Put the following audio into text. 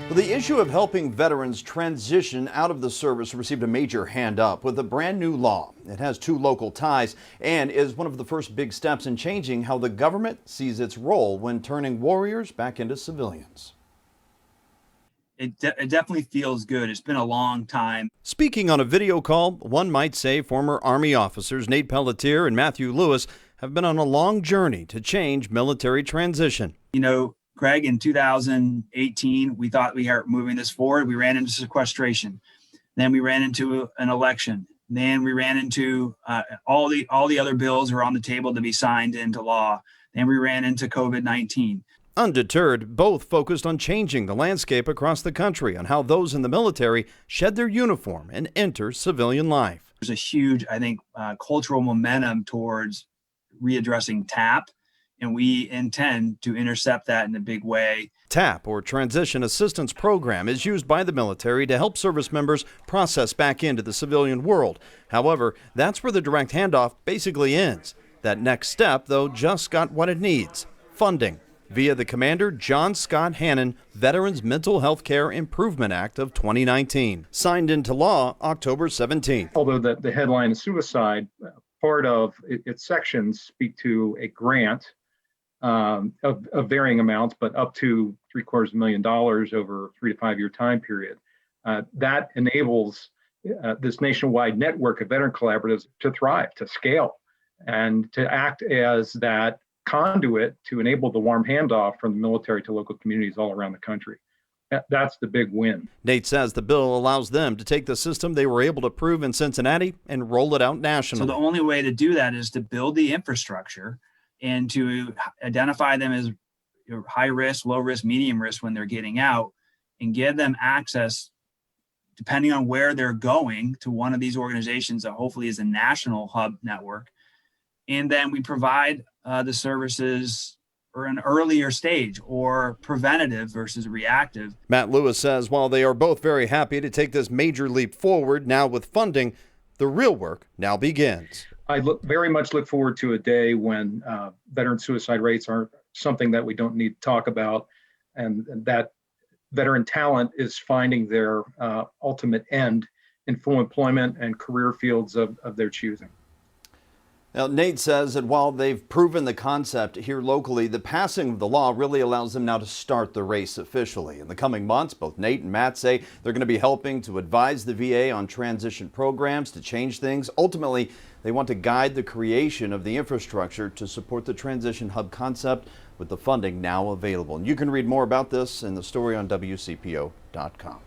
Well, the issue of helping veterans transition out of the service received a major hand up with a brand new law. It has two local ties and is one of the first big steps in changing how the government sees its role when turning warriors back into civilians. It definitely feels good. It's been a long time. Speaking on a video call, one might say former Army officers Nate Pelletier and Matthew Lewis have been on a long journey to change military transition. You know, Craig, in 2018, we thought we were moving this forward. We ran into sequestration. Then we ran into an election. Then we ran into all the other bills were on the table to be signed into law. Then we ran into COVID-19. Undeterred, both focused on changing the landscape across the country on how those in the military shed their uniform and enter civilian life. There's a huge, I think, cultural momentum towards readdressing TAP, and we intend to intercept that in a big way. TAP, or Transition Assistance Program, is used by the military to help service members process back into the civilian world. However, that's where the direct handoff basically ends. That next step, though, just got what it needs: funding, via the Commander John Scott Hannon Veterans Mental Health Care Improvement Act of 2019, signed into law October 17th. Although the headline is suicide, part of its sections speak to a grant of varying amounts, but up to $750,000 over a 3 to 5 year time period. That enables this nationwide network of veteran collaboratives to thrive, to scale, and to act as that conduit to enable the warm handoff from the military to local communities all around the country. That's the big win. Nate says the bill allows them to take the system they were able to prove in Cincinnati and roll it out nationally. So the only way to do that is to build the infrastructure and to identify them as high risk, low risk, medium risk when they're getting out, and give them access, depending on where they're going, to one of these organizations that hopefully is a national hub network. And then we provide the services for an earlier stage, or preventative versus reactive. Matt Lewis says while they are both very happy to take this major leap forward now with funding, the real work now begins. I very much look forward to a day when veteran suicide rates aren't something that we don't need to talk about, and that veteran talent is finding their ultimate end in full employment and career fields of their choosing. Now, Nate says that while they've proven the concept here locally, the passing of the law really allows them now to start the race officially. In the coming months, both Nate and Matt say they're going to be helping to advise the VA on transition programs to change things. Ultimately, they want to guide the creation of the infrastructure to support the transition hub concept with the funding now available. And you can read more about this in the story on WCPO.com.